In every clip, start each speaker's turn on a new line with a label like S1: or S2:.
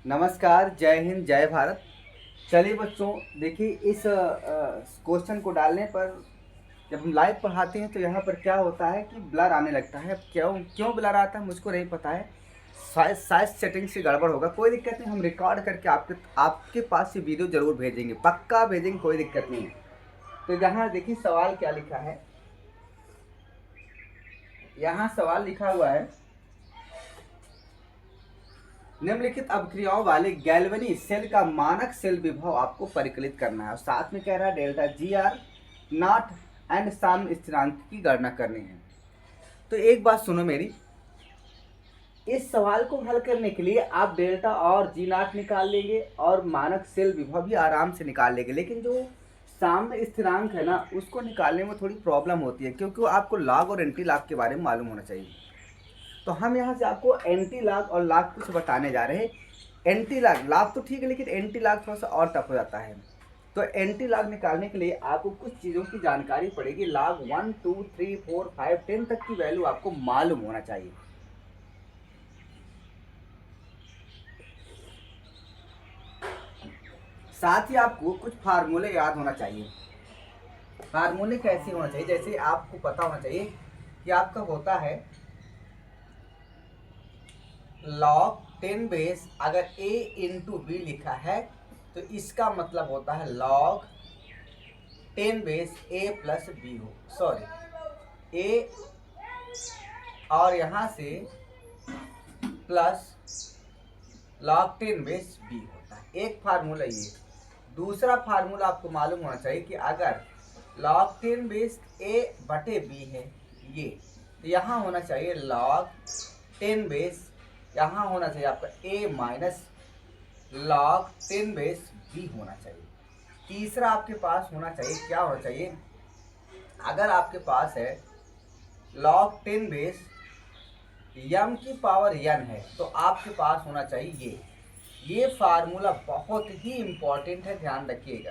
S1: नमस्कार, जय हिंद, जय भारत। चलिए बच्चों, देखिए इस क्वेश्चन को डालने पर जब हम लाइव पढ़ाते हैं तो यहाँ पर क्या होता है कि ब्लर आने लगता है। अब क्यों क्यों ब्लर आता है मुझको नहीं पता है। शायद सेटिंग से गड़बड़ होगा। कोई दिक्कत नहीं, हम रिकॉर्ड करके आपके पास ये वीडियो ज़रूर भेजेंगे, पक्का भेजेंगे, कोई दिक्कत नहीं है। तो यहाँ देखिए सवाल क्या लिखा है। यहाँ सवाल लिखा हुआ है, निम्नलिखित अभिक्रियाओं वाले गैल्वेनी सेल का मानक सेल विभव आपको परिकलित करना है और साथ में कह रहा है delta G R naught and साम्य स्थिरांक की गणना करनी है। तो एक बात सुनो मेरी, इस सवाल को हल करने के लिए आप डेल्टा और जी नॉट निकाल लेंगे और मानक सेल विभव भी आराम से निकाल लेंगे, लेकिन जो साम्य स्थिरांक है ना, उसको निकालने में थोड़ी प्रॉब्लम होती है, क्योंकि वो आपको लॉग और एंटी लॉग के बारे में मालूम होना चाहिए। तो हम यहाँ से आपको एंटी लॉग और लॉग कुछ बताने जा रहे हैं। एंटी लॉग लॉग तो ठीक है, लेकिन एंटी लॉग थोड़ा सा और टफ हो जाता है। तो एंटी लॉग निकालने के लिए आपको कुछ चीज़ों की जानकारी पड़ेगी। लॉग 1 2 3 4 5 10 तक की वैल्यू आपको मालूम होना चाहिए। साथ ही आपको कुछ फार्मूले याद होना चाहिए। फार्मूले कैसे होना चाहिए, जैसे आपको पता होना चाहिए कि आपका होता है लॉग 10 बेस, अगर a इंटू बी लिखा है तो इसका मतलब होता है log 10 base a plus B हो, सॉरी a और यहाँ से प्लस लॉग 10 बेस b होता है। एक फार्मूला ये। दूसरा फार्मूला आपको मालूम होना चाहिए कि अगर लॉग 10 बेस a बटे b है ये, तो यहाँ होना चाहिए लॉग 10 बेस, यहाँ होना चाहिए आपका a minus log 10 base b होना चाहिए। तीसरा आपके पास होना चाहिए, क्या होना चाहिए, अगर आपके पास है लॉग 10 बेस m की पावर n है तो आपके पास होना चाहिए ये फार्मूला बहुत ही इंपॉर्टेंट है, ध्यान रखिएगा।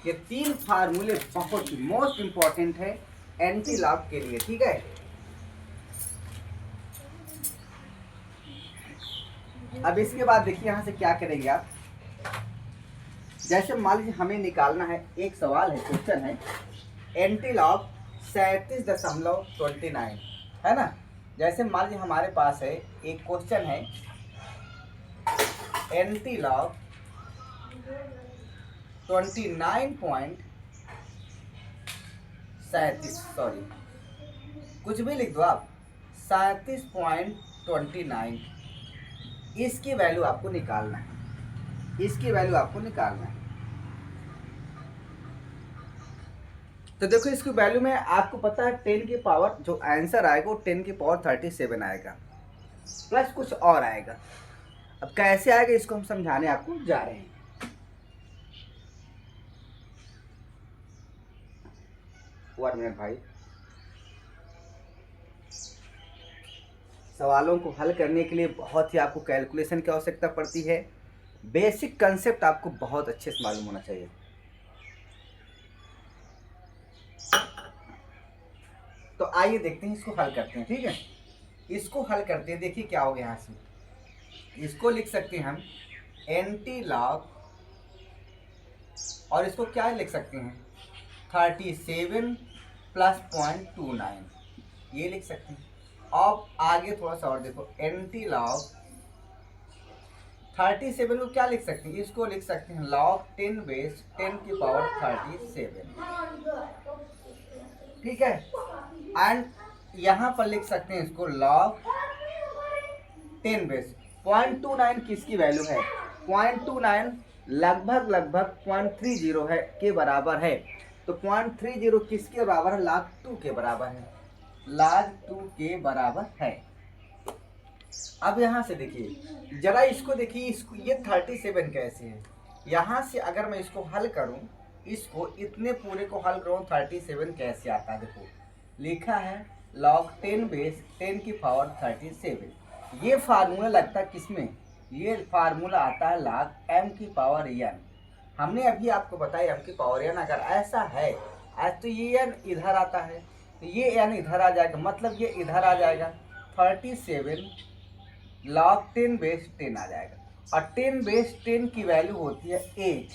S1: ये तीन फार्मूले बहुत मोस्ट इंपॉर्टेंट है एंटी लॉग के लिए, ठीक है। अब इसके बाद देखिए यहाँ से क्या करेंगे आप। जैसे मान लीजिए हमें निकालना है, एक सवाल है, क्वेश्चन है एंटी लॉग 37.29 है ना। जैसे मान लीजिए हमारे पास है एक क्वेश्चन है एंटी लॉग 29.37, सॉरी कुछ भी लिख दो आप, 37.29, इसकी वैल्यू आपको निकालना है, इसकी वैल्यू आपको निकालना है। तो देखो इसकी वैल्यू में आपको पता है 10 की पावर, जो आंसर आएगा वो 10 की पावर 37 आएगा, प्लस कुछ और आएगा। अब कैसे आएगा इसको हम समझाने आपको जा रहे हैं। वन मिनट भाई। सवालों को हल करने के लिए बहुत ही आपको कैलकुलेशन की आवश्यकता पड़ती है। बेसिक कंसेप्ट आपको बहुत अच्छे से मालूम होना चाहिए। तो आइए देखते हैं, इसको हल करते हैं, ठीक है। इसको हल करते हैं, देखिए क्या होगा। यहाँ से इसको लिख सकते हैं हम एंटी लॉग, और इसको क्या लिख सकते हैं 37 प्लस 0.29, ये लिख सकते हैं। अब आगे थोड़ा सा और देखो, एंटी लॉग 37 को क्या लिख सकते हैं, इसको लिख सकते हैं लॉग 10 बेस 10 की पावर 37, ठीक है। एंड यहाँ पर लिख सकते हैं इसको लॉग 10 बेस 0.29 किसकी वैल्यू है, 0.29 लगभग 0.30 है के बराबर है। तो 0.30 किसके बराबर है, log 2 के बराबर है, log 2 के बराबर है। अब यहाँ से देखिए जरा इसको देखिए, इसको ये 37 कैसे है। यहाँ से अगर मैं इसको हल करूँ, इसको इतने पूरे को हल करूँ 37 कैसे आता है, देखो लिखा है log 10 बेस 10 की पावर 37। ये फार्मूला लगता है किसमें, ये फार्मूला आता है log m की पावर n। हमने अभी आपको बताया m की पावर n अगर ऐसा है तो ये n इधर आता है, तो ये n इधर आ जाएगा, मतलब ये इधर आ जाएगा 37 log 10 बेस 10 आ जाएगा, और 10 बेस 10 की वैल्यू होती है 8,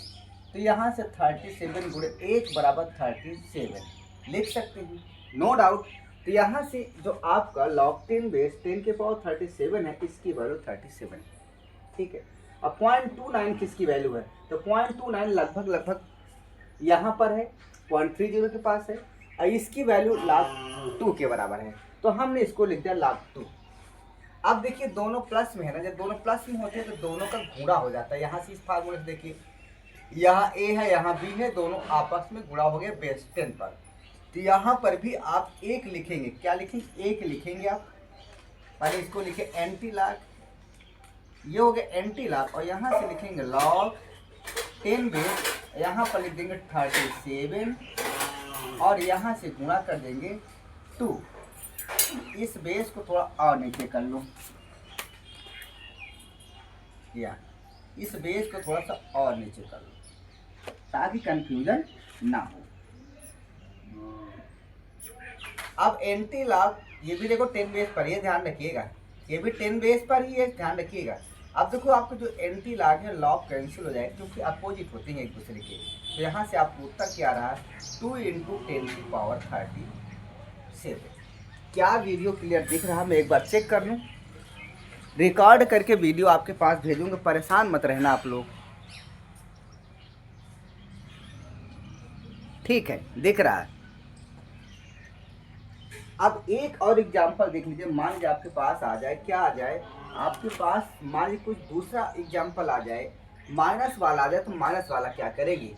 S1: तो यहाँ से 37 गुणे 1 बराबर 37 लिख सकते हैं, नो डाउट। तो यहाँ से जो आपका log 10 बेस 10 के पावर 37 है, इसकी वैल्यू 37, ठीक है। अब 0.29 किसकी वैल्यू है, तो 0.29 लगभग लगभग यहाँ पर है, 0.30 के पास है, और इसकी वैल्यू log 2 के बराबर है, तो हमने इसको लिख दिया log 2। अब देखिए दोनों प्लस में है ना, जब दोनों प्लस में होते हैं तो दोनों का गुणा हो जाता है। यहाँ से इस फार्मूले से देखिए, यहाँ ए है यहाँ बी है, दोनों आपस में गुणा हो गए बेस 10 पर। तो यहाँ पर भी आप एक लिखेंगे, क्या लिखेंगे, एक लिखेंगे आप। पहले इसको लिखे एंटी लॉग, ये हो गया एंटी लॉग, और यहाँ से लिखेंगे log 10 बेस, यहाँ पर लिख देंगे 37, और यहाँ से गुणा कर देंगे 2। इस बेस को थोड़ा और नीचे कर लो, या इस बेस को थोड़ा सा और नीचे कर लो ताकि कंफ्यूजन ना हो। अब एंटी लॉग ये भी देखो 10 बेस पर ही है, ध्यान रखिएगा, ये भी 10 बेस पर ही है, ध्यान रखिएगा। अब देखो आपको जो एंटी लॉग है लॉग कैंसिल हो जाएगा क्योंकि अपोजिट होते हैं एक दूसरे के। तो यहाँ से आपको उत्तर क्या रहा है, 2 × 10⁻37। क्या वीडियो क्लियर दिख रहा है? मैं एक बार चेक कर लूँ, रिकॉर्ड करके वीडियो आपके पास भेजूंगा, परेशान मत रहना आप लोग, ठीक है, दिख रहा है। अब एक और एग्जांपल देख लीजिए, मान लीजिए आपके पास आ जाए, क्या आ जाए आपके पास, मान लीजिए कुछ दूसरा एग्जांपल आ जाए, माइनस वाला आ जाए, तो माइनस वाला क्या करेंगे,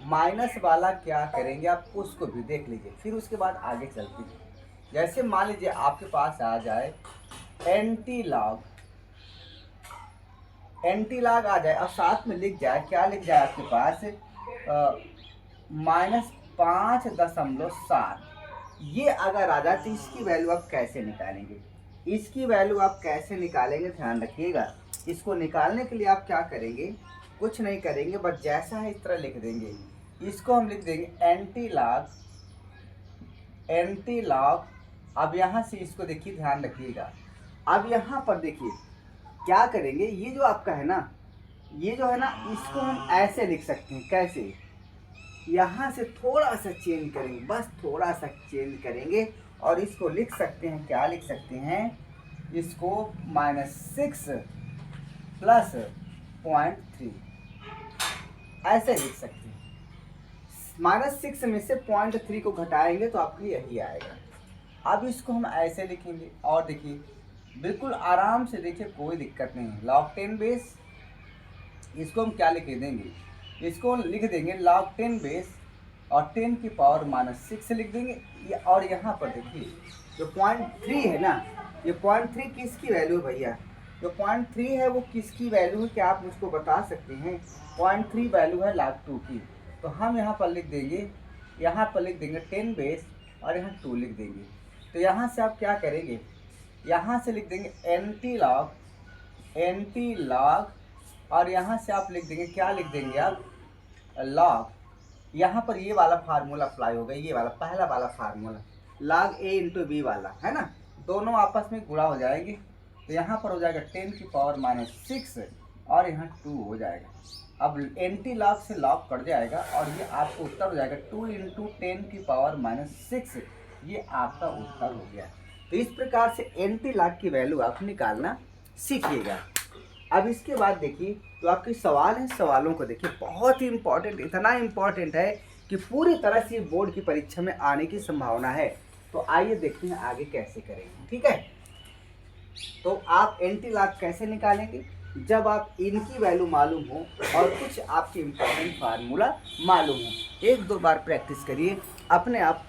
S1: माइनस वाला क्या करेंगे आप उसको भी देख लीजिए, फिर उसके बाद आगे चलते हैं। जैसे मान लीजिए आपके पास आ जाए एंटी लॉग आ जाए, और साथ में लिख जाए, क्या लिख जाए आपके पास, -5.7। ये अगर आ जाए तो इसकी वैल्यू आप कैसे निकालेंगे, इसकी वैल्यू आप कैसे निकालेंगे, ध्यान रखिएगा। इसको निकालने के लिए आप क्या करेंगे, कुछ नहीं करेंगे, बस जैसा है इस तरह लिख देंगे। इसको हम लिख देंगे एंटी लॉग। अब यहाँ से इसको देखिए, ध्यान रखिएगा। अब यहाँ पर देखिए क्या करेंगे, ये जो आपका है ना, ये जो है ना, इसको हम ऐसे लिख सकते हैं, कैसे, यहाँ से थोड़ा सा चेंज करेंगे, बस थोड़ा सा चेंज करेंगे, और इसको लिख सकते हैं, क्या लिख सकते हैं, इसको -6 + 0.3 ऐसे लिख सकते हैं। -6 में से 0.3 को घटाएंगे तो आपको यही आएगा। अब इसको हम ऐसे लिखेंगे, और देखिए बिल्कुल आराम से देखिए, कोई दिक्कत नहीं है। log 10 बेस, इसको हम क्या लिख देंगे, इसको लिख देंगे log 10 बेस, और 10 की पावर -6 लिख देंगे। ये और यहाँ पर देखिए जो 0.3 है ना, ये 0.3 किसकी वैल्यू है भैया, जो 0.3 है वो किसकी वैल्यू है, क्या आप मुझको बता सकते हैं? 0.3 वैल्यू है log 2 की। तो हम यहाँ पर लिख देंगे, यहाँ पर लिख देंगे 10 बेस, और यहाँ 2 लिख देंगे। तो यहाँ से आप क्या करेंगे, यहाँ से लिख देंगे एंटी लॉग, और यहाँ से आप लिख देंगे, क्या लिख देंगे आप, लॉग। यहाँ पर ये वाला फार्मूला अप्लाई होगा, ये वाला पहला वाला फार्मूला, log a × b वाला है ना, दोनों आपस में गुणा हो जाएंगे। तो यहाँ पर हो जाएगा 10 की पावर -6, और यहाँ 2 हो जाएगा। अब एंटी लॉग से लॉग कट जाएगा, और ये आपको उत्तर हो जाएगा 2 × 10 की पावर -6, ये आपका उत्तर हो गया। तो इस प्रकार से एंटी लॉग की वैल्यू आप निकालना सीखिएगा। अब इसके बाद देखिए, तो आपके सवाल हैं, सवालों को देखिए, बहुत ही इम्पोर्टेंट, इतना इम्पोर्टेंट है कि पूरी तरह से बोर्ड की परीक्षा में आने की संभावना है। तो आइए देखते हैं आगे कैसे करेंगे, ठीक है। तो आप एंटी लॉग कैसे निकालेंगे, जब आप इनकी वैल्यू मालूम हो और कुछ आपके इम्पोर्टेंट फार्मूला मालूम हो। 1-2 बार प्रैक्टिस करिए, अपने आप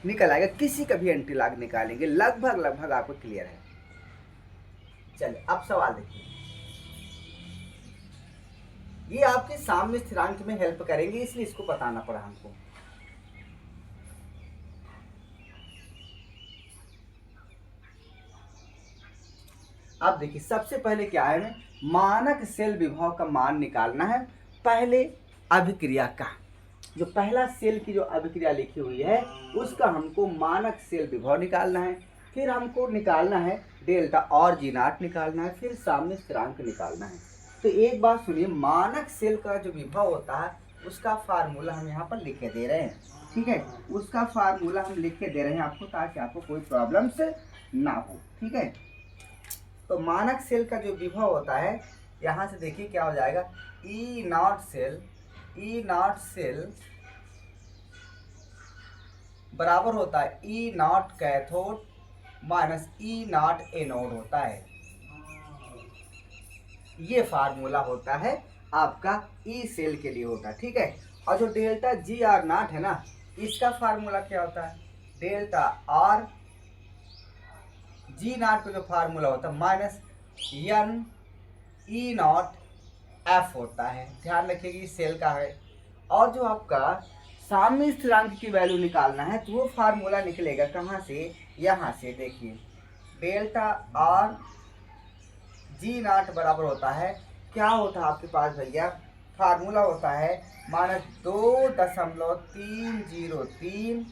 S1: निकल आएगा, किसी का भी एंटी लॉग निकालेंगे, लगभग आपको क्लियर है। चलिए अब सवाल देखिए, ये आपके सामने स्थिरांक में हेल्प करेंगे, इसलिए इसको बताना पड़ा हमको। अब देखिए सबसे पहले क्या है, मानक सेल विभव का मान निकालना है। पहले अभिक्रिया का, जो पहला सेल की जो अभिक्रिया लिखी हुई है उसका हमको मानक सेल विभव निकालना है। फिर हमको निकालना है डेल्टा और जी नॉट निकालना है, फिर सामने स्थिरांक निकालना है। तो एक बात सुनिए, मानक सेल का जो विभव होता है उसका फार्मूला हम यहाँ पर लिख के दे रहे हैं, ठीक है। उसका फार्मूला हम लिख के दे रहे हैं आपको, ताकि आपको कोई प्रॉब्लम्स ना हो, ठीक है। तो मानक सेल का जो विभव होता है, यहाँ से देखिए क्या हो जाएगा, ई नॉट सेल बराबर होता है E naught cathode minus E naught anode होता है। ये फार्मूला होता है आपका ई सेल के लिए होता है, ठीक है। और जो डेल्टा जी आर नॉट है ना, इसका फार्मूला क्या होता है, डेल्टा आर जी नॉट का जो फार्मूला होता है minus N E naught F होता है। ध्यान रखिएगा सेल का है। और जो आपका साम्य स्थिरांक की वैल्यू निकालना है, तो वो फार्मूला निकलेगा कहाँ से, यहाँ से देखिए, डेल्टा आर जी नॉट बराबर होता है, क्या होता है आपके पास भैया, फार्मूला होता है माइनस 2.303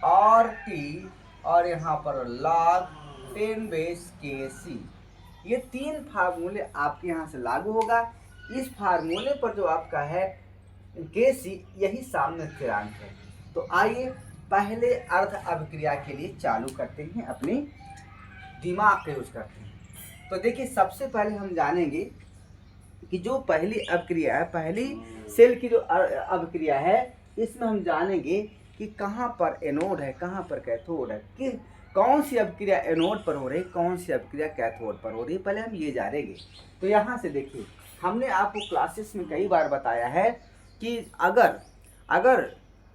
S1: और टी और यहाँ पर log 10 बेस के सी। ये तीन फार्मूले आपके यहाँ से लागू होगा। इस फार्मूले पर जो आपका है के सी, यही साम्य स्थिरांक है। तो आइए पहले अर्ध अभिक्रिया के लिए चालू करते हैं, अपनी दिमाग का यूज करते हैं। तो देखिए सबसे पहले हम जानेंगे कि जो पहली अभिक्रिया है, पहली सेल की जो अभिक्रिया है, इसमें हम जानेंगे कि कहाँ पर एनोड है, कहाँ पर कैथोड है, कि कौन सी अभिक्रिया एनोड पर हो रही है, कौन सी अभिक्रिया कैथोड पर हो रही है, पहले हम ये जानेंगे। तो यहाँ से देखिए, हमने आपको क्लासेस में कई बार बताया है कि अगर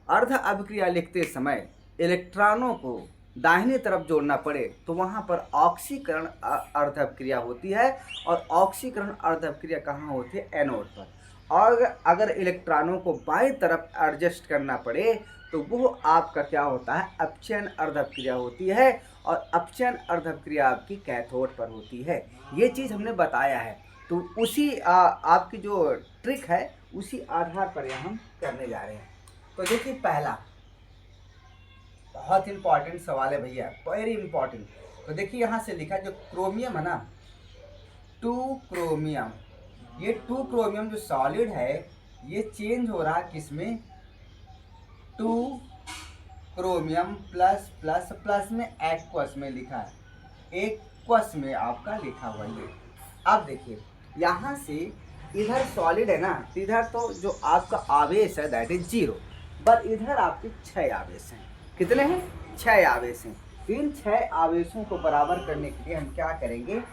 S1: अर्ध अभिक्रिया लिखते समय इलेक्ट्रॉनों को दाहिने तरफ जोड़ना पड़े, तो वहाँ पर ऑक्सीकरण अर्ध अभिक्रिया होती है, और ऑक्सीकरण अर्ध अभिक्रिया कहाँ होती है, एनोड पर। और अगर इलेक्ट्रॉनों को बाएं तरफ एडजस्ट करना पड़े, तो वो आपका क्या होता है, अपचयन अर्ध अभिक्रिया होती है, और अपचयन अर्ध अभिक्रिया आपकी कैथोड पर होती है। ये चीज़ हमने बताया है। तो उसी आपकी जो ट्रिक है, उसी आधार पर यह हम करने जा रहे हैं। तो देखिए पहला बहुत इंपॉर्टेंट सवाल है भैया, वेरी इंपॉर्टेंट। तो देखिए यहाँ से लिखा, जो क्रोमियम है ना, 2 क्रोमियम, ये 2 क्रोमियम जो सॉलिड है, ये चेंज हो रहा है किसमें, 2 क्रोमियम प्लस प्लस प्लस में एक्वस में लिखा है, एक्वस में आपका लिखा हुआ ये। अब देखिए यहाँ से इधर सॉलिड है ना, इधर तो जो आपका आवेश है दैट इज 0, पर इधर आपके 6 आवेश हैं। कितने हैं, 6 आवेश हैं। इन 6 आवेशों को बराबर करने के लिए हम क्या करेंगे,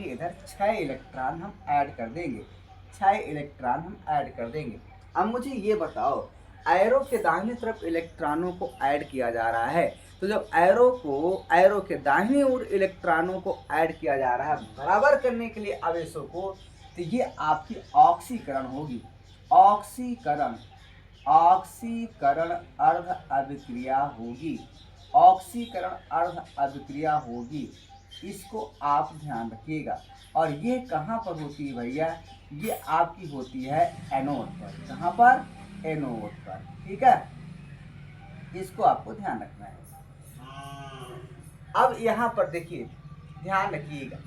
S1: इधर 6 इलेक्ट्रॉन हम ऐड कर देंगे, 6 इलेक्ट्रॉन हम ऐड कर देंगे। अब मुझे ये बताओ, एरो के दाहिने तरफ इलेक्ट्रॉनों को ऐड किया जा रहा है, तो जब एरो के दाहिने ओर इलेक्ट्रॉनों को ऐड किया जा रहा है बराबर करने के लिए आवेशों को, तो ये आपकी ऑक्सीकरण होगी। ऑक्सीकरण अर्ध अभिक्रिया होगी, ऑक्सीकरण अर्ध अभिक्रिया होगी। इसको आप ध्यान रखिएगा। और ये कहाँ पर होती है भैया, ये आपकी होती है एनोड पर। कहाँ पर, एनोड पर, ठीक है। इसको आपको ध्यान रखना है। अब यहाँ पर देखिए, ध्यान रखिएगा।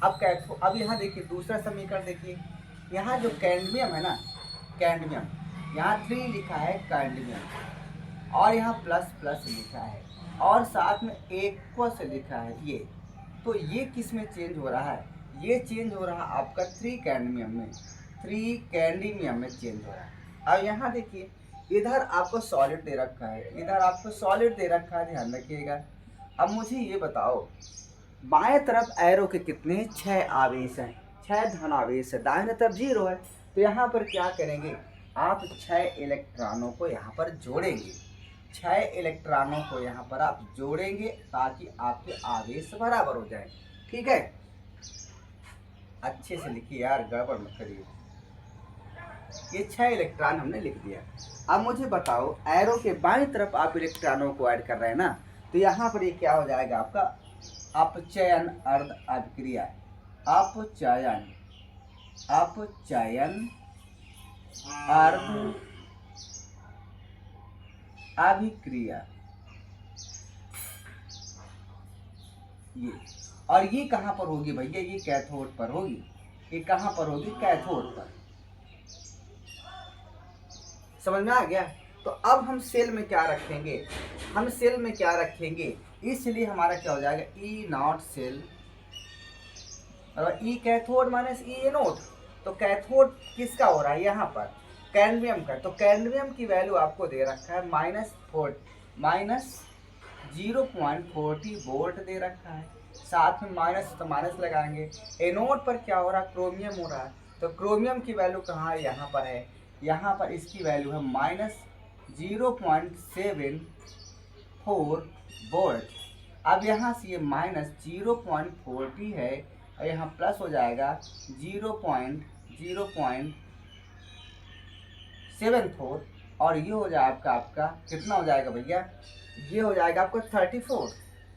S1: अब यहाँ देखिए दूसरा समीकरण देखिए, यहाँ जो कैडमियम है ना, कैडमियम, यहाँ 3 लिखा है कैडमियम, और यहाँ प्लस प्लस लिखा है, और साथ में एक्वस लिखा है ये। तो ये किस में चेंज हो रहा है, ये चेंज हो रहा है आपका 3 कैडमियम में, 3 कैडमियम में चेंज हो रहा है। अब यहाँ देखिए, इधर आपको सॉलिड दे रखा है, इधर आपको सॉलिड दे रखा है, ध्यान रखिएगा। अब मुझे ये बताओ, बाएं तरफ एरो के कितने, 6 आवेश हैं, 6 धनावेश है, दाहिने तरफ 0 है। तो यहाँ पर क्या करेंगे, आप 6 इलेक्ट्रॉनों को यहाँ पर जोड़ेंगे, 6 इलेक्ट्रॉनों को यहाँ पर आप जोड़ेंगे, ताकि आपके आवेश बराबर हो जाए, ठीक है। अच्छे से लिखिए यार, गड़बड़ मत करिए। ये 6 इलेक्ट्रॉन हमने लिख दिया। अब मुझे बताओ, एरो के बाईं तरफ आप इलेक्ट्रॉनों को ऐड कर रहे हैं ना, तो यहाँ पर ये क्या हो जाएगा आपका, अपचयन अर्ध अभिक्रिया, अपचयन अर्ध अभिक्रिया ये। और ये कहाँ पर होगी भैया, ये कैथोड पर होगी। ये कहाँ पर होगी, कैथोड पर। समझ में आ गया। तो अब हम सेल में क्या रखेंगे, हम सेल में क्या रखेंगे, इसलिए हमारा क्या हो जाएगा, ई नॉट सेल और ई कैथोड माइनस ई एनोड। तो कैथोड किसका हो रहा है यहाँ पर, कैडमियम का। तो कैडमियम की वैल्यू आपको दे रखा है माइनस 0.40 वोल्ट दे रखा है, साथ में माइनस तो माइनस लगाएंगे। एनोड पर क्या हो रहा है, क्रोमियम हो रहा है। तो क्रोमियम की वैल्यू कहाँ है, यहाँ पर है। यहाँ पर इसकी वैल्यू है -0.74 वोल्ट। अब यहाँ से ये -0.40 है और यहाँ प्लस हो जाएगा 0.74 और ये हो जाएगा आपका कितना हो जाएगा भैया, ये हो जाएगा आपका 34।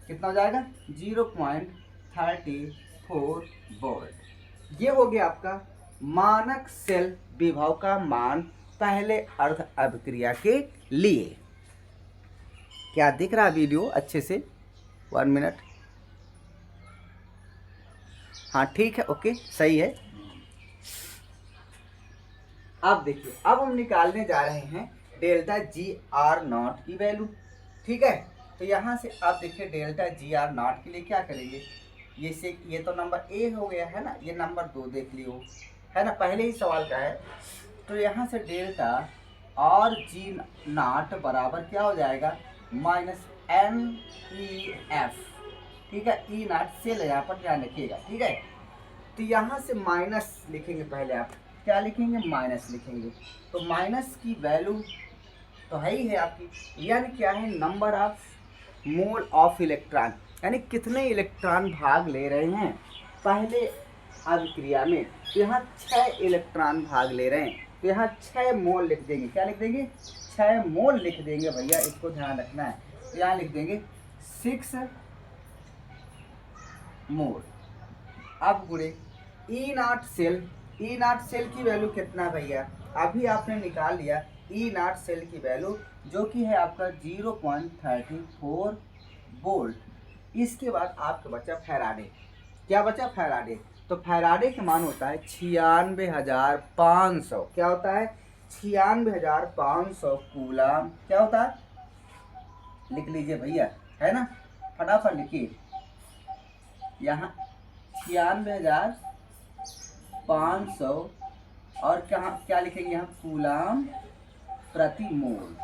S1: कितना हो जाएगा, 0.34 वोल्ट। ये हो गया आपका मानक सेल विभव का मान पहले अर्ध अभिक्रिया के लिए। क्या दिख रहा है वीडियो अच्छे से, 1 मिनट। हाँ ठीक है, ओके सही है। अब देखिए, अब हम निकालने जा रहे हैं डेल्टा GR0 की वैल्यू। ठीक है, तो यहाँ से आप देखिए डेल्टा GR0 के लिए क्या करेंगे, ये तो नंबर ए हो गया है ना, ये नंबर 2 देख लियो है ना, पहले ही सवाल का है। तो यहाँ से डेल्टा और G0 बराबर क्या हो जाएगा, -NEF। ठीक है, E0 सेल यहाँ पर ध्यान रखिएगा। ठीक है, तो यहाँ से माइनस लिखेंगे, पहले आप क्या लिखेंगे, माइनस लिखेंगे। तो माइनस की वैल्यू तो है ही है आपकी, यानी क्या है, number of mole of electron, यानी कितने इलेक्ट्रॉन भाग ले रहे हैं पहले अभिक्रिया में। तो यहाँ 6 इलेक्ट्रॉन भाग ले रहे हैं, तो यहाँ 6 मोल लिख देंगे। क्या लिख देंगे, 6 मोल लिख देंगे भैया, इसको ध्यान रखना है। तो यहाँ लिख देंगे 6 मोल। अब गुणे E0 सेल की वैल्यू कितना भैया, अभी आपने निकाल लिया E0 सेल की वैल्यू, जो कि है आपका 0.34 वोल्ट। इसके बाद आपका बचा फैराडे। क्या बचा, फैराडे। तो फैराडे का मान होता है 96,500। क्या होता है, 96,500 कूलम। क्या होता है, लिख लीजिए भैया, है ना, फटाफट लिखिए। यहाँ 96,500 और क्या लिखेंगे यहाँ, कूलम प्रति मोल।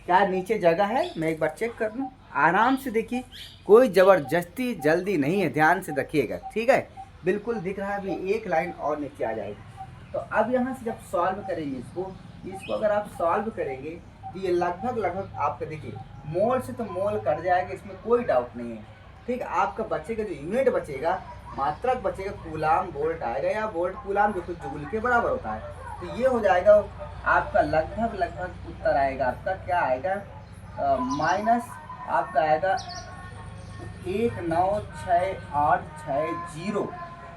S1: क्या नीचे जगह है, मैं एक बार चेक कर लूँ, आराम से देखिए, कोई ज़बरदस्ती जल्दी नहीं है, ध्यान से रखिएगा। ठीक है, बिल्कुल दिख रहा है, अभी एक लाइन और नीचे आ जाएगी। तो अब यहाँ से जब सॉल्व करेंगे इसको अगर आप सॉल्व करेंगे तो ये लगभग आपका देखिए मोल से तो मोल कट जाएगा, इसमें कोई डाउट नहीं है। ठीक, आपका बचेगा जो यूनिट बचेगा, मात्रक बचेगा, कूलाम वोल्ट आएगा या वोल्ट कूलाम, जो कुछ जूल के बराबर होता है। तो ये हो जाएगा आपका लगभग उत्तर आएगा आपका, क्या आएगा, माइनस आपका आएगा 196,860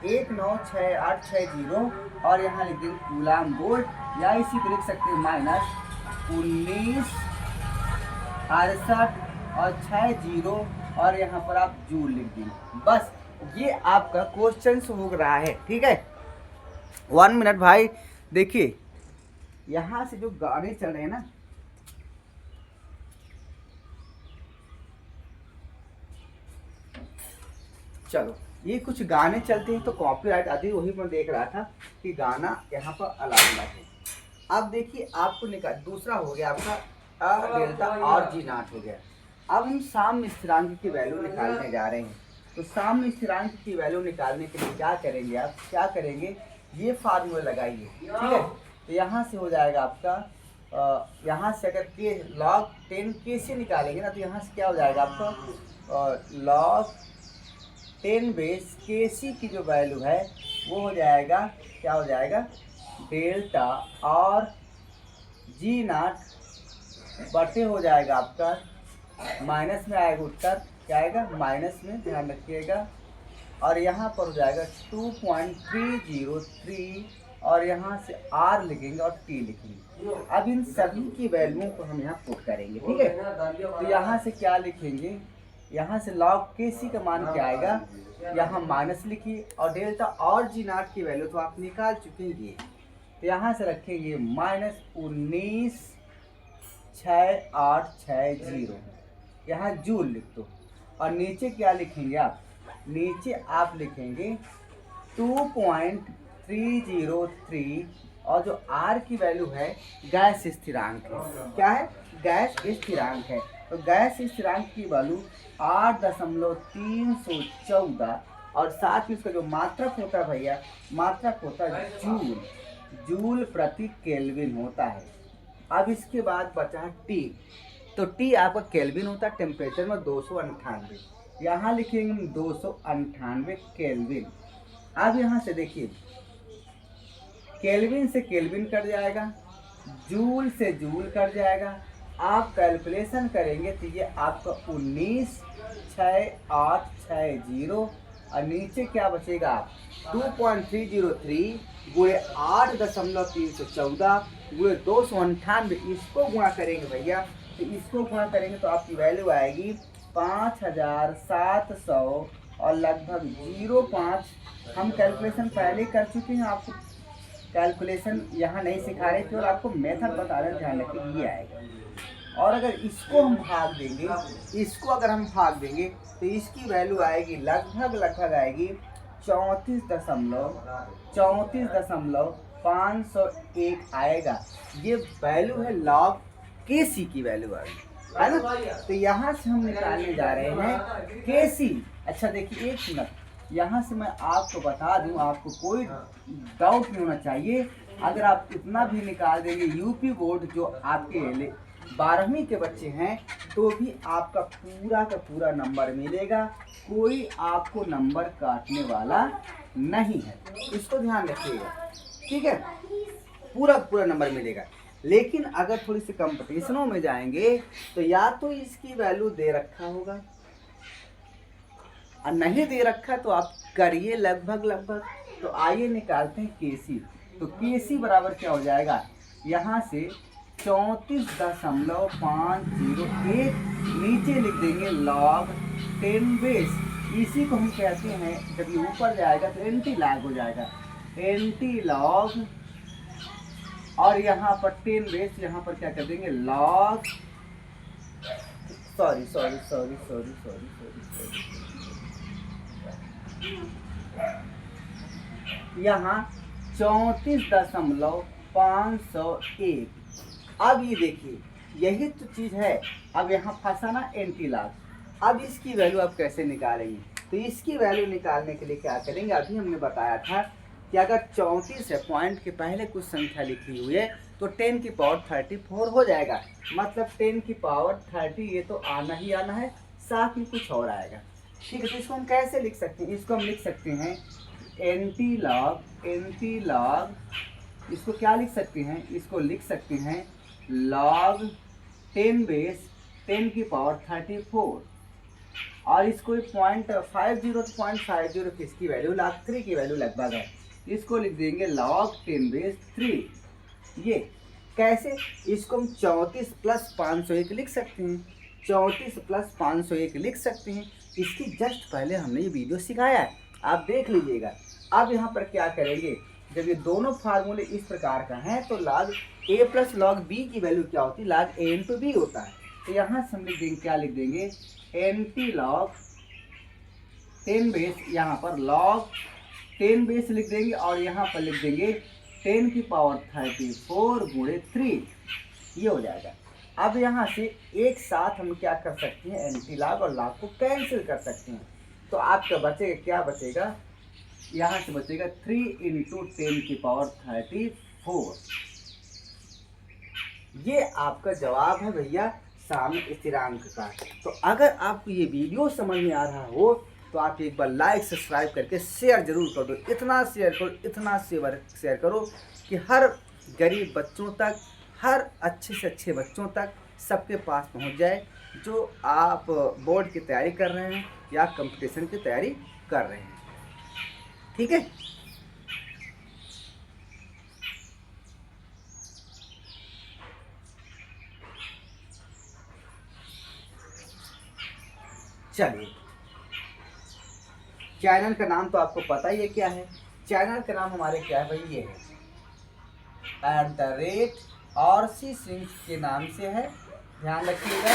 S1: 196,860 और यहाँ लिख देंगे कूलाम वोल्ट, या इसी को लिख सकते हैं -1968 और 60 और यहाँ पर आप जूल लिख देंगे। बस ये आपका क्वेश्चन हो रहा है। ठीक है, 1 मिनट भाई। देखिए यहाँ से जो गाने चल रहे हैं ना, चलो ये कुछ गाने चलते हैं तो कॉपीराइट आती है, वही मैं देख रहा था कि गाना यहाँ पर अलग है। अब देखिए आपको निकाल, दूसरा हो गया आपका डेल्टा और G0 हो गया। अब हम साम्य स्थिरांक की वैल्यू निकालने जा रहे हैं। तो साम्य स्थिरांक की वैल्यू निकालने के लिए क्या करेंगे, आप क्या करेंगे, ये फार्मूला लगाइए। ठीक है, तो यहाँ से हो जाएगा आपका, यहाँ से अगर के log 10 के से निकालेंगे ना, तो यहाँ से क्या हो जाएगा आपका, log 10 बेस के सी की जो वैल्यू है वो हो जाएगा, क्या हो जाएगा, डेल्टा और G0 बटे हो जाएगा आपका, माइनस में आएगा उत्तर, क्या आएगा, माइनस में, ध्यान रखिएगा। और यहाँ पर हो जाएगा 2.303 और यहाँ से R लिखेंगे और T लिखेंगे। अब इन सभी की वैल्यूओं को हम यहाँ पुट करेंगे। ठीक है, तो यहाँ से क्या लिखेंगे, यहाँ से log के सी का मान क्या आएगा, यहाँ माइनस लिखिए और डेल्टा और जी नॉट की वैल्यू तो आप निकाल चुके हैं ये, तो यहाँ से रखेंगे -19,6860, यहाँ जूल लिख दो और नीचे क्या लिखेंगे आप, नीचे आप लिखेंगे 2.303 और जो R की वैल्यू है गैस स्थिरांक है, क्या है, गैस स्थिरांक है, तो गैस स्थिरांक की वैल्यू 8.314 और साथ में उसका जो मात्रक होता है भैया, मात्रक होता है जूल, जूल प्रति केल्विन होता है। अब इसके बाद बचा है टी, तो टी आपका केल्विन होता है, टेम्परेचर में 298, यहाँ लिखेंगे 298 केल्विन। अब यहाँ से देखिए केल्विन से केल्विन कट जाएगा, जूल से जूल कट जाएगा, आप कैलकुलेशन करेंगे तो ये आपका 19,6860 और नीचे क्या बचेगा, 2.303 गुणे 8.314 गुणे 298, इसको गुणा करेंगे भैया, तो इसको गुणा करेंगे तो आपकी वैल्यू आएगी 5,700 और लगभग 0.5। हम कैलकुलेशन पहले कर चुके हैं, आपको कैलकुलेशन यहाँ नहीं सिखा रहे थे और आपको मेथड बता रहे हैं, ध्यान रखिए ये आएगा। और अगर इसको हम भाग देंगे, इसको अगर हम भाग देंगे तो इसकी वैल्यू आएगी लगभग आएगी 34.501 आएगा। ये वैल्यू है लॉग के सी की वैल्यू आएगी, है ना। तो यहाँ से हम निकालने जा रहे हैं के सी। अच्छा देखिए एक मिनट, यहाँ से मैं आपको बता दूं, आपको कोई डाउट नहीं होना चाहिए, अगर आप इतना भी निकाल देंगे यूपी बोर्ड जो आपके 12वीं के बच्चे हैं तो भी आपका पूरा का पूरा नंबर मिलेगा, कोई आपको नंबर काटने वाला नहीं है, इसको ध्यान रखिएगा, ठीक है, पूरा पूरा नंबर मिलेगा। लेकिन अगर थोड़ी सी कंपटीशनों में जाएंगे तो या तो इसकी वैल्यू दे रखा होगा और नहीं दे रखा तो आप करिए लगभग। तो आइए निकालते हैं केसी। तो केसी बराबर क्या हो जाएगा, यहाँ से 34.501 नीचे लिख देंगे log 10 बेस, इसी को हम कहते हैं, जब ये ऊपर जाएगा तो एंटी लॉग हो जाएगा, एंटी लॉग, और यहाँ पर 10 बेस, यहाँ पर क्या कर देंगे log, सॉरी यहाँ 34.501। अब ये देखिए यही तो चीज़ है, अब यहाँ फंसा ना एंटी लॉग। अब इसकी वैल्यू आप कैसे निकालेंगे, तो इसकी वैल्यू निकालने के लिए क्या करेंगे, अभी हमने बताया था कि अगर 34 है, पॉइंट के पहले कुछ संख्या लिखी हुई है तो 10 की पावर 34 हो जाएगा, मतलब 10 की पावर 30, ये तो आना ही आना है, साथ में कुछ और आएगा, ठीक है। तो इसको हम कैसे लिख सकते हैं, इसको हम लिख सकते हैं एंटी लॉग, इसको क्या लिख सकते हैं, इसको लिख सकते हैं log 10 बेस 10 की पावर 34, और इसको 0.50 किसकी वैल्यू, log 3 की वैल्यू लगभग है, इसको लिख देंगे log 10 बेस 3। ये कैसे, इसको हम 34 + 501 लिख सकते हैं, 34 + 501 लिख सकते हैं, इसकी जस्ट पहले हमने ये वीडियो सिखाया है, आप देख लीजिएगा। अब यहाँ पर क्या करेंगे, जब ये दोनों फार्मूले इस प्रकार का हैं तो log a + log b की वैल्यू क्या होती है, log a × b होता है। तो यहाँ से हम लिख देंगे, क्या लिख देंगे, एंटी लॉग 10 बेस, यहाँ पर log 10 बेस लिख देंगे और यहाँ पर लिख देंगे 10 की पावर 34 गुणे 3, ये हो जाएगा। अब यहाँ से एक साथ हम क्या कर सकते हैं, एंटी लॉग और लॉग को कैंसिल कर सकते हैं, तो आपका बचेगा, क्या बचेगा, यहाँ से बचेगा 3 × 10 की पावर 34, ये आपका जवाब है भैया साम्य स्थिरांक का। तो अगर आपको ये वीडियो समझ में आ रहा हो तो आप एक बार लाइक सब्सक्राइब करके शेयर जरूर कर दो, इतना शेयर करो कि हर गरीब बच्चों तक, हर अच्छे से अच्छे बच्चों तक सबके पास पहुंच जाए, जो आप बोर्ड की तैयारी कर रहे हैं या कंपटीशन की तैयारी कर रहे हैं, ठीक है। चलिए, चैनल का नाम तो आपको पता ही है क्या है। चैनल का नाम हमारे क्या है भाई, ये है @RC सिंह के नाम से है। ध्यान रखिएगा,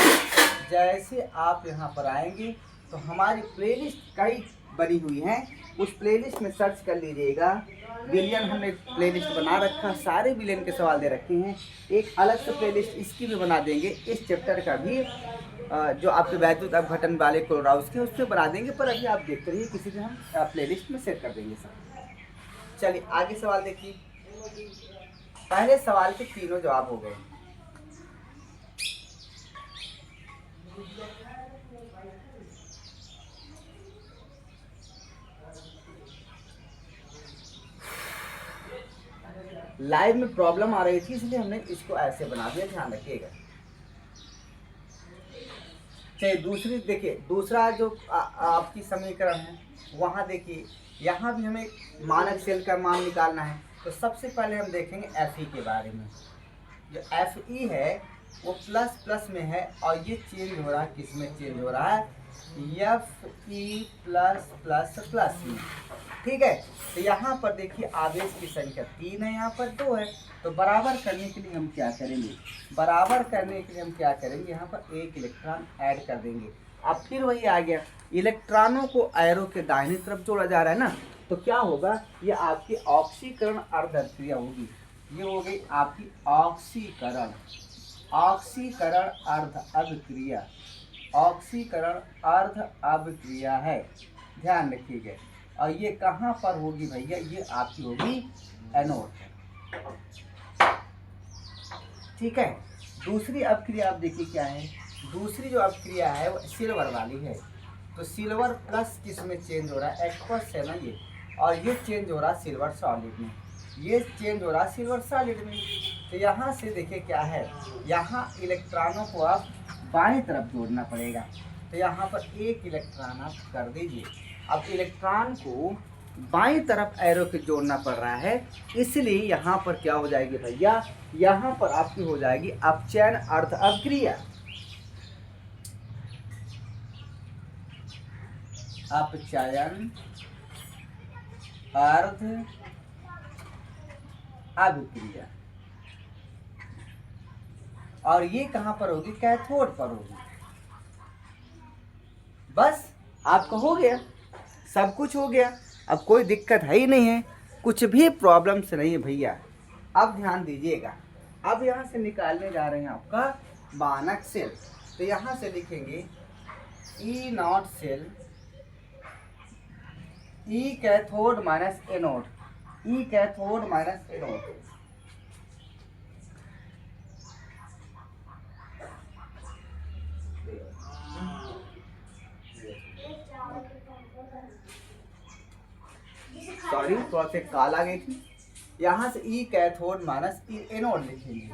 S1: जैसे आप यहाँ पर आएंगे तो हमारी प्लेलिस्ट कई बनी हुई हैं, उस प्लेलिस्ट में सर्च कर लीजिएगा। विलियन हमने प्लेलिस्ट बना रखा, सारे विलियन के सवाल दे रखे हैं। एक अलग से प्लेलिस्ट इसकी भी बना देंगे, इस चैप्टर का भी जो आपके वैद्युत अपघटन वाले क्लोराउस के उसमें बना देंगे, पर अभी आप देखते रहिए, किसी दिन हम प्लेलिस्ट में सेट कर देंगे सब। चलिए आगे सवाल देखिए। पहले सवाल के तीनों जवाब हो गए। लाइव में प्रॉब्लम आ रही थी, इसलिए हमने इसको ऐसे बना दिया, ध्यान रखिएगा। चलिए दूसरी देखिए, दूसरा जो आपकी समीकरण है वहाँ देखिए, यहाँ भी हमें मानक सेल का मान निकालना है। तो सबसे पहले हम देखेंगे Fe के बारे में। जो Fe है वो प्लस प्लस में है, और ये चेंज हो रहा है, किस में चेंज हो रहा है, Fe प्लस प्लस प्लस में। ठीक है, तो यहाँ पर देखिए आवेश की संख्या 3 है, यहाँ पर 2 है। तो बराबर करने के लिए हम क्या करेंगे, बराबर करने के लिए हम क्या करेंगे, यहाँ पर एक इलेक्ट्रॉन ऐड कर देंगे। अब फिर वही आ गया, इलेक्ट्रॉनों को एरो के दाहिनी तरफ जोड़ा जा रहा है ना, तो क्या होगा, ये आपकी ऑक्सीकरण अर्ध अभिक्रिया होगी। ये हो गई आपकी ऑक्सीकरण अर्ध अभिक्रिया, ऑक्सीकरण अर्ध अभिक्रिया है, ध्यान रखिएगा। और ये कहाँ पर होगी भैया, ये आपकी होगी एनोड। ठीक है, दूसरी अभिक्रिया आप देखिए क्या है, दूसरी जो अभिक्रिया है वो सिल्वर वाली है। तो सिल्वर प्लस किस में चेंज हो रहा है, एक्वस है ना ये, और ये चेंज हो रहा है सिल्वर सॉलिड में, ये चेंज हो रहा है सिल्वर सॉलिड में। तो यहाँ से देखिए क्या है, यहाँ इलेक्ट्रॉनों को आप बाएं तरफ जोड़ना पड़ेगा। तो यहाँ पर एक इलेक्ट्रॉन आप कर दीजिए। अब इलेक्ट्रॉन को बाईं तरफ एरो के जोड़ना पड़ रहा है, इसलिए यहाँ पर क्या हो जाएगी भैया, यहाँ पर आपकी हो जाएगी अपचयन अर्ध अभिक्रिया। अपचयन अर्ध अभिक्रिया, और ये कहाँ पर होगी, कैथोड पर होगी। बस आपका हो गया, सब कुछ हो गया, अब कोई दिक्कत है ही नहीं है, कुछ भी प्रॉब्लम्स नहीं है भैया। अब ध्यान दीजिएगा, अब यहाँ से निकालने जा रहे हैं आपका मानक सेल। तो यहाँ से लिखेंगे E naught cell, E cathode minus anode, E cathode minus anode. Sorry, थोड़ा सा काल आ गई थी। यहाँ से E cathode minus E anode लिखेंगे।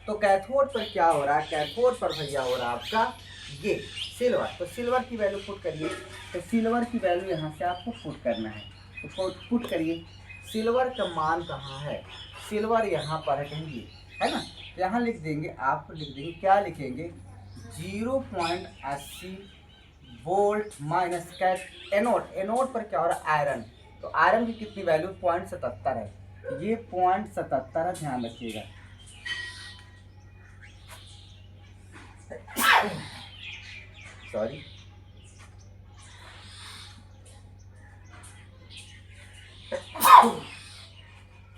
S1: तो कैथोड पर क्या हो रहा है, कैथोड पर भैया हो रहा है आपका ये सिल्वर। तो सिल्वर की वैल्यू पुट करिए, तो सिल्वर की वैल्यू यहाँ से आपको पुट करना है। तो पुट करिए, सिल्वर का मान कहाँ है, सिल्वर यहाँ पर है कहीं, है ना। यहाँ लिख देंगे, आप लिख देंगे, क्या लिखेंगे, 0.80 वोल्ट माइनस कैथ एनोड। एनोड पर क्या हो रहा है, आयरन। तो आयरन की कितनी वैल्यू, 0.77 है, ये 0.77 है, ध्यान रखिएगा। सॉरी,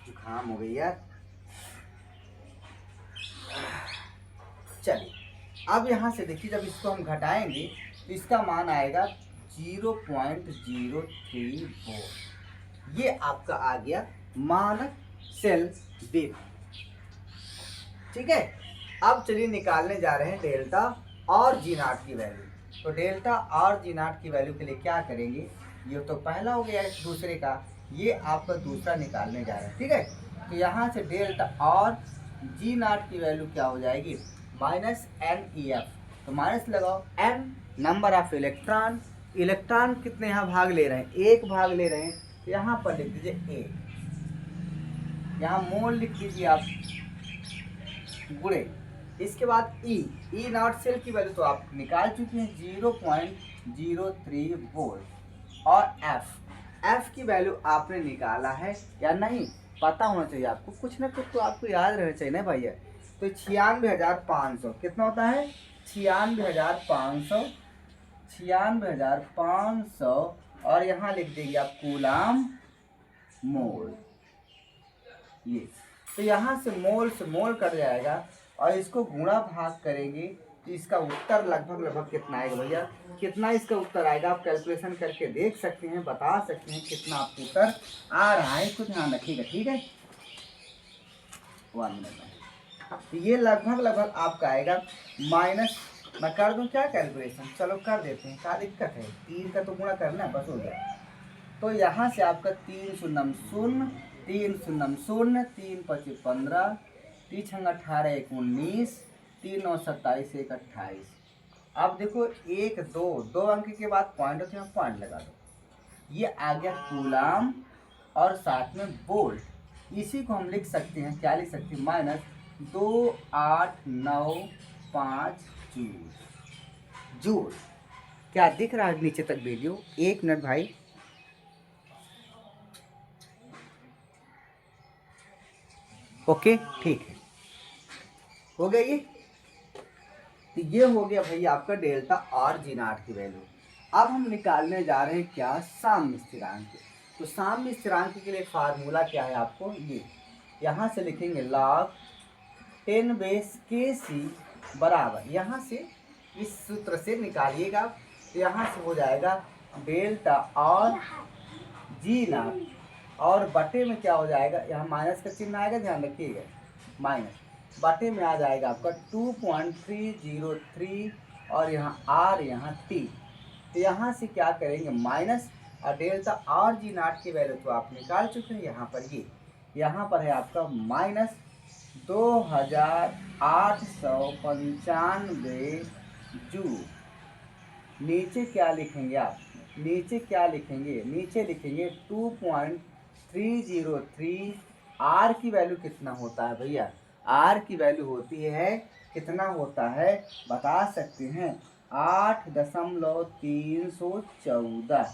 S1: जुकाम हो गई यार। चलिए अब यहाँ से देखिए, जब इसको हम घटाएंगे तो इसका मान आएगा 0.034। ये आपका आ गया मानक सेल वेव। ठीक है, अब चलिए निकालने जा रहे हैं डेल्टा और जी नॉट की वैल्यू। तो डेल्टा और जी नॉट की वैल्यू के लिए क्या करेंगे, ये तो पहला हो गया दूसरे का, ये आपका दूसरा निकालने जा रहे हैं। ठीक है, तो यहाँ से डेल्टा और जी नॉट की वैल्यू क्या हो जाएगी, -NEF। तो माइनस लगाओ, n number of electron, electron कितने यहाँ भाग ले रहे हैं, एक भाग ले रहे हैं। तो यहाँ पर लिख दीजिए a, यहाँ मोल लिख दीजिए आप, गुणे इसके बाद ई नॉट सेल की वैल्यू तो आप निकाल चुके हैं 0.03 वोल्ट। और एफ की वैल्यू आपने निकाला है या नहीं, पता होना चाहिए आपको, कुछ ना कुछ तो आपको याद रहना चाहिए ना भैया। तो 96,500 कितना होता है, 96,500 और यहाँ लिख देंगे आप कूलाम मोल। ये तो यहाँ से मोल कट जाएगा और इसको गुणा भाग करेंगे तो इसका उत्तर लगभग कितना आएगा भैया, कितना इसका उत्तर आएगा आप कैलकुलेशन करके देख सकते हैं, बता सकते हैं कितना आपको उत्तर आ रहा है, इसको ध्यान रखिएगा, ठीक है। 1 मिनट में तो ये लगभग आपका आएगा माइनस, मैं कर दूं क्या कैलकुलेशन, चलो कर देते हैं, क्या दिक्कत है, 3 का तो गुणा करना है, बस हो गया। तो यहाँ से आपका 3 शून्य 0, 3 शून्य 0, 3 5 15, 3 6 18 1 19, 3 9 27 1 28। अब देखो 1 2 अंक के बाद पॉइंट होते हैं, पॉइंट लगा दो, ये आ गया कूलाम और साथ में वोल्ट। इसी को हम लिख सकते हैं, क्या लिख सकते हैं, -2895 जूल। क्या दिख रहा है नीचे तक वीडियो, 1 मिनट भाई। ओके ठीक है, हो गया ये। तो ये हो गया भैया आपका डेल्टा और जी0 की वैल्यू। अब हम निकालने जा रहे हैं क्या, साम्य स्थिरांक। तो साम्य स्थिरांक के लिए फार्मूला क्या है आपको, ये यहाँ से लिखेंगे log 10 बेस kc बराबर, यहाँ से इस सूत्र से निकालिएगा, तो यहाँ से हो जाएगा डेल्टा और जी0 और बटे में क्या हो जाएगा, यहाँ माइनस का चिन्ह आएगा, ध्यान रखिएगा, माइनस बटे में आ जाएगा आपका 2.303 और यहाँ आर यहाँ टी। तो यहाँ से क्या करेंगे माइनस, और डेल्टा और जी0 की वैल्यू तो आप निकाल चुके हैं, यहाँ पर ये यहाँ पर है आपका -2895 जूल। नीचे क्या लिखेंगे आप, नीचे क्या लिखेंगे, नीचे लिखेंगे 2.303। आर की वैल्यू कितना होता है भैया, आर की वैल्यू होती है, कितना होता है बता सकते हैं, 8.314,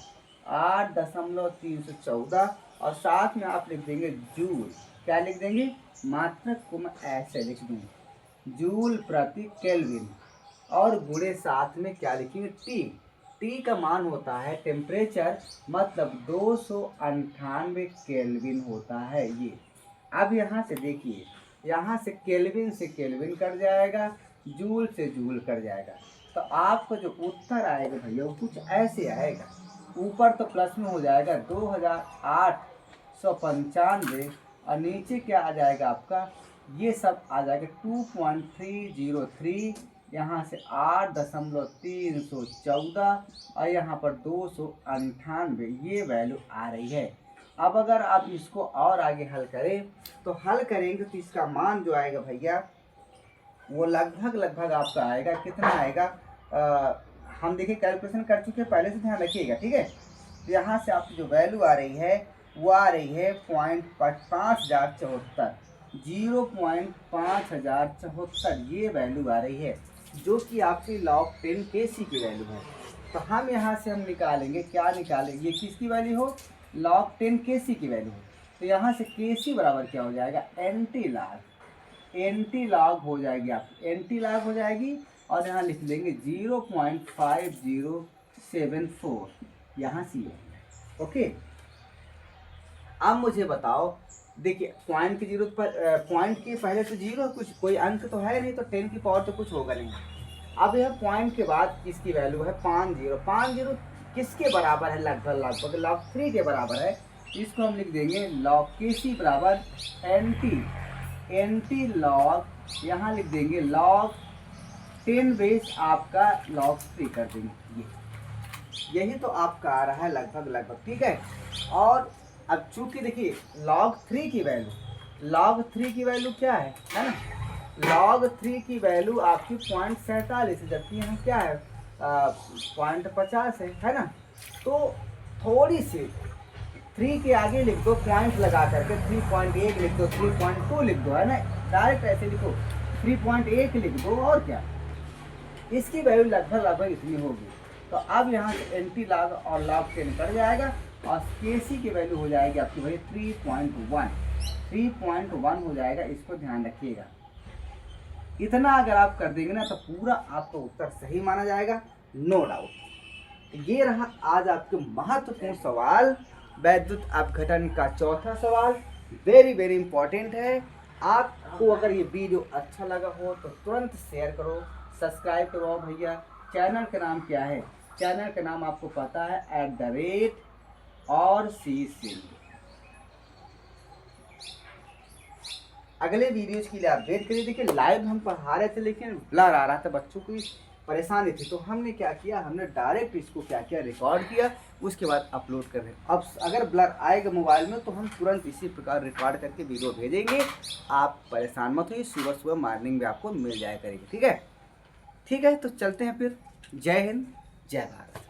S1: 8.314 और साथ में आप लिख देंगे जूल। क्या लिख देंगे, मात्रक को मैं ऐसे लिख दूँ, जूल प्रति केल्विन, और गुणे साथ में क्या लिखेंगे, टी का मान होता है टेम्परेचर, मतलब 298 केल्विन होता है ये। अब यहाँ से देखिए, यहाँ से केल्विन कट जाएगा, जूल से जूल कट जाएगा, तो आपका जो उत्तर आएगा भैया वो कुछ ऐसे आएगा, ऊपर तो प्लस में हो जाएगा 2895 और नीचे क्या आ जाएगा आपका, ये सब आ जाएगा 2.303, यहाँ से 8.314 और यहाँ पर 298, ये वैल्यू आ रही है। अब अगर आप इसको और आगे हल करें तो हल करेंगे तो इसका मान जो आएगा भैया वो लगभग आपका आएगा, कितना आएगा, हम देखिए कैलकुलेशन कर चुके हैं पहले से, ध्यान रखिएगा, ठीक है। तो यहाँ से आपकी जो वैल्यू आ रही है वो आ रही है 5074, 0.5074, ये वैल्यू आ रही है, जो कि आपकी log 10 kc की वैल्यू है। तो हम यहाँ से हम निकालेंगे, क्या निकालेंगे, ये किसकी वैल्यू हो, log 10 kc की वैल्यू हो। तो यहाँ से kc बराबर क्या हो जाएगा, एंटी लॉग हो जाएगी, आपकी एंटी लॉग हो जाएगी, और यहाँ लिख देंगे 0.5074, यहाँ से। ओके, अब मुझे बताओ, देखिए पॉइंट की जरूरत पर, पॉइंट के पहले तो जीरो, कुछ कोई अंक तो है नहीं, तो 10 की पावर तो कुछ होगा नहीं। अब यह पॉइंट के बाद इसकी वैल्यू है 50 किसके बराबर है, लगभग log 3 के बराबर है। इसको हम लिख देंगे log kc बराबर एंटी लॉग, यहाँ लिख देंगे log 10 बेस आपका log 3 कर देंगे, यही तो आपका आ रहा है लगभग, ठीक है। और अब चूंकि देखिए log 3 की वैल्यू क्या है ना, log 3 की वैल्यू आपकी 0.47 है, जबकि यहाँ क्या है 0.50 है ना। तो थोड़ी सी 3 के आगे लिख दो, पॉइंट लगा करके 3.1 लिख दो, 3.2 लिख दो, है ना, डायरेक्ट ऐसे लिखो 3.1 लिख दो और क्या, इसकी वैल्यू लगभग लगभग इतनी होगी। तो अब यहाँ से एंटी लॉग और लॉग 10 कट जाएगा और केसी की वैल्यू हो जाएगी आपकी भाई 3.1 हो जाएगा, इसको ध्यान रखिएगा। इतना अगर आप कर देंगे ना तो पूरा आपका उत्तर सही माना जाएगा, नो डाउट। ये रहा आज आपके महत्वपूर्ण सवाल, वैद्युत अपघटन का चौथा सवाल, वेरी वेरी इंपॉर्टेंट है। आपको अगर ये वीडियो अच्छा लगा हो तो तुरंत शेयर करो, सब्सक्राइब करो भैया। चैनल का नाम क्या है? चैनल का नाम आपको पता है @और सी। अगले वीडियोज के लिए आप वेट करिए। देखिए लाइव हम पढ़ा रहे थे लेकिन ब्लर आ रहा था, बच्चों की परेशानी थी, तो हमने क्या किया, हमने डायरेक्ट इसको क्या किया, रिकॉर्ड किया, उसके बाद अपलोड कर रहे हैं। अब अगर ब्लर आएगा मोबाइल में तो हम तुरंत इसी प्रकार रिकॉर्ड करके वीडियो भेजेंगे। आप परेशान मत होइए, सुबह सुबह मॉर्निंग में आपको मिल जाया करेगी। ठीक है, ठीक है, तो चलते हैं फिर। जय हिंद, जय भारत।